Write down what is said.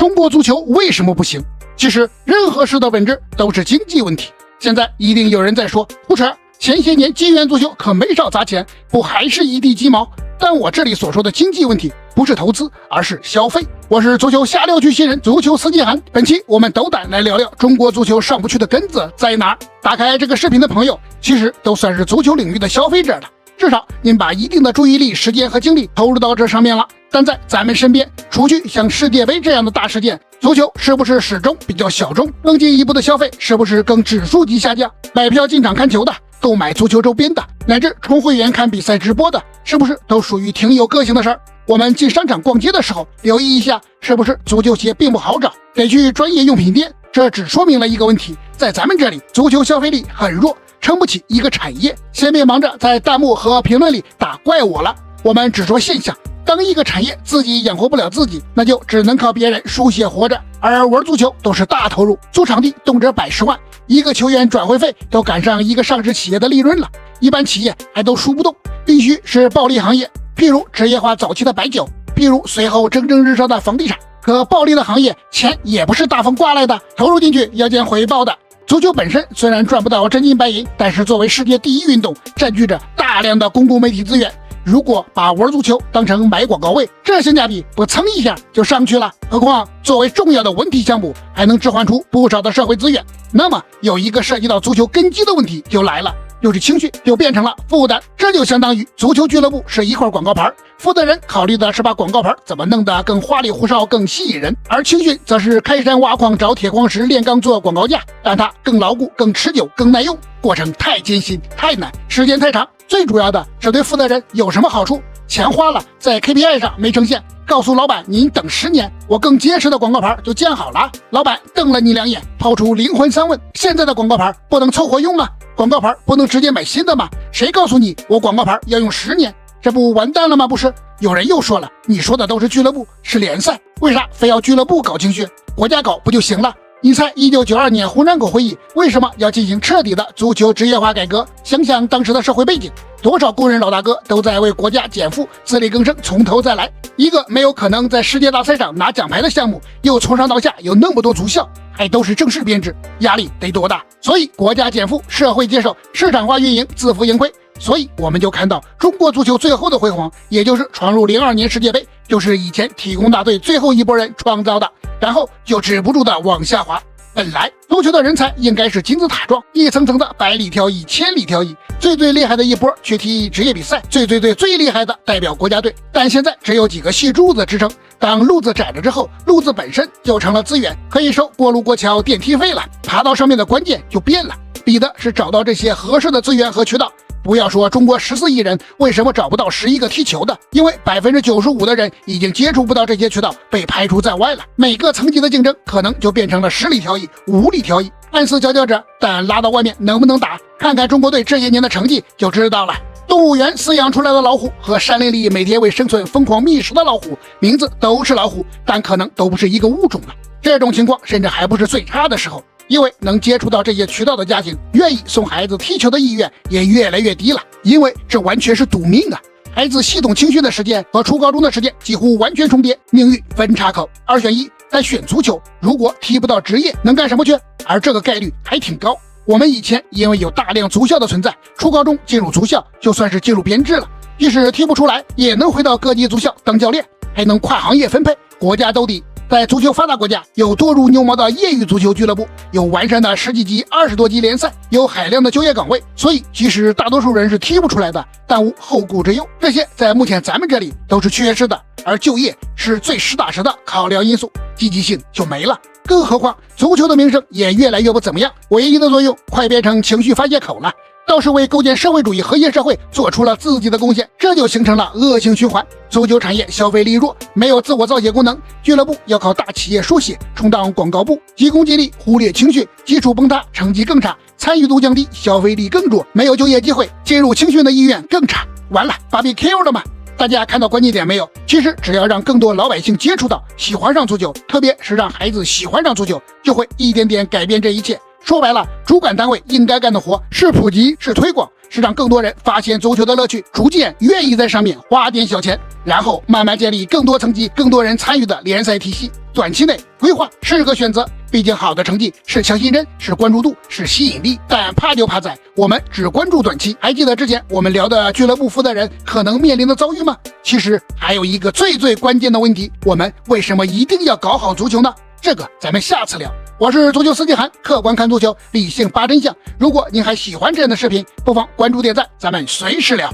中国足球为什么不行？其实任何事的本质都是经济问题。现在一定有人在说胡扯，前些年金元足球可没少砸钱，不还是一地鸡毛？但我这里所说的经济问题不是投资，而是消费。我是足球下六区新人足球司机涵，本期我们斗胆来聊聊中国足球上不去的根子在哪儿。打开这个视频的朋友，其实都算是足球领域的消费者了，至少您把一定的注意力、时间和精力投入到这上面了。但在咱们身边，除去像世界杯这样的大事件，足球是不是始终比较小众？更进一步的消费是不是更指数级下降？买票进场看球的，购买足球周边的，乃至充会员看比赛直播的，是不是都属于挺有个性的事儿？我们进商场逛街的时候，留意一下，是不是足球鞋并不好找，得去专业用品店？这只说明了一个问题，在咱们这里，足球消费力很弱，撑不起一个产业。先别忙着在弹幕和评论里打怪我了，我们只说现象。当一个产业自己养活不了自己，那就只能靠别人输血活着。而玩足球都是大投入，租场地动辄100、10万，一个球员转会费都赶上一个上市企业的利润了，一般企业还都输不动，必须是暴利行业，譬如职业化早期的白酒，譬如随后蒸蒸日上的房地产。可暴利的行业，钱也不是大风刮来的，投入进去要见回报的。足球本身虽然赚不到真金白银，但是作为世界第一运动，占据着大量的公共媒体资源。如果把玩足球当成买广告位，这性价比不蹭一下就上去了。何况作为重要的文体项目，还能置换出不少的社会资源。那么有一个涉及到足球根基的问题就来了，就是情绪就变成了负担。这就相当于足球俱乐部是一块广告牌，负责人考虑的是把广告牌怎么弄得更花里胡哨、更吸引人，而青训则是开山挖矿、找铁矿石、炼钢做广告架，让它更牢固、更持久、更耐用。过程太艰辛、太难，时间太长。最主要的是对负责人有什么好处？钱花了，在 KPI 上没呈现，告诉老板您等10年，我更结实的广告牌就建好了。老板瞪了你2眼，抛出灵魂3问：现在的广告牌不能凑合用吗？广告牌不能直接买新的吗？谁告诉你我广告牌要用10年？这不完蛋了吗？不是。有人又说了，你说的都是俱乐部，是联赛，为啥非要俱乐部搞青训？国家搞不就行了？你猜1992年湖南口会议为什么要进行彻底的足球职业化改革？想想当时的社会背景，多少工人老大哥都在为国家减负，自力更生，从头再来。一个没有可能在世界大赛上拿奖牌的项目，又从上到下有那么多足校，还都是正式编制，压力得多大？所以国家减负，社会接受，市场化运营，自负盈亏。所以我们就看到中国足球最后的辉煌，也就是闯入02年世界杯，就是以前体工大队最后一波人创造的，然后就止不住的往下滑。本来足球的人才应该是金字塔状，一层层的百里挑一，千里挑一，最厉害的一波去踢职业比赛，最厉害的代表国家队。但现在只有几个细柱子支撑，当路子窄了之后，路子本身就成了资源，可以收过路过桥电梯费了，爬到上面的关键就变了，比的是找到这些合适的资源和渠道。不要说中国14亿人为什么找不到11个踢球的，因为95%的人已经接触不到这些渠道，被排除在外了。每个层级的竞争可能就变成了10里挑一、5里挑一，看似佼佼者，但拉到外面能不能打？看看中国队这些年的成绩就知道了。动物园饲养出来的老虎和山林里每天为生存疯狂觅食的老虎，名字都是老虎，但可能都不是一个物种了。这种情况甚至还不是最差的时候。因为能接触到这些渠道的家庭，愿意送孩子踢球的意愿也越来越低了，因为这完全是赌命啊！孩子系统青训的时间和初高中的时间几乎完全重叠，命运分叉口，2选1，但选足球，如果踢不到职业，能干什么去？而这个概率还挺高。我们以前因为有大量足校的存在，初高中进入足校就算是进入编制了，即使踢不出来，也能回到各级足校当教练，还能跨行业分配，国家兜底。在足球发达国家，有多如牛毛的业余足球俱乐部，有完善的10几级、20多级联赛，有海量的就业岗位，所以即使大多数人是踢不出来的，但无后顾之忧。这些在目前咱们这里都是缺失的，而就业是最实打实的考量因素，积极性就没了。更何况足球的名声也越来越不怎么样，唯一的作用快变成情绪发泄口了。倒是为构建社会主义和谐社会做出了自己的贡献，这就形成了恶性循环。足球产业消费力弱，没有自我造血功能，俱乐部要靠大企业输血充当广告部，急功近利，忽略青训，基础崩塌，成绩更差，参与度降低，消费力更弱，没有就业机会，进入青训的意愿更差。完了，BBQ 了吗？大家看到关键点没有？其实只要让更多老百姓接触到，喜欢上足球，特别是让孩子喜欢上足球，就会一点点改变这一切。说白了，主管单位应该干的活是普及，是推广，是让更多人发现足球的乐趣，逐渐愿意在上面花点小钱。然后慢慢建立更多层级、更多人参与的联赛体系。短期内规划是个选择，毕竟好的成绩是强心针，是关注度，是吸引力。但怕就怕在我们只关注短期。还记得之前我们聊的俱乐部负责人可能面临的遭遇吗？其实还有一个最关键的问题，我们为什么一定要搞好足球呢？这个咱们下次聊。我是足球司机涵，客观看足球，理性扒真相。如果您还喜欢这样的视频，不妨关注点赞，咱们随时聊。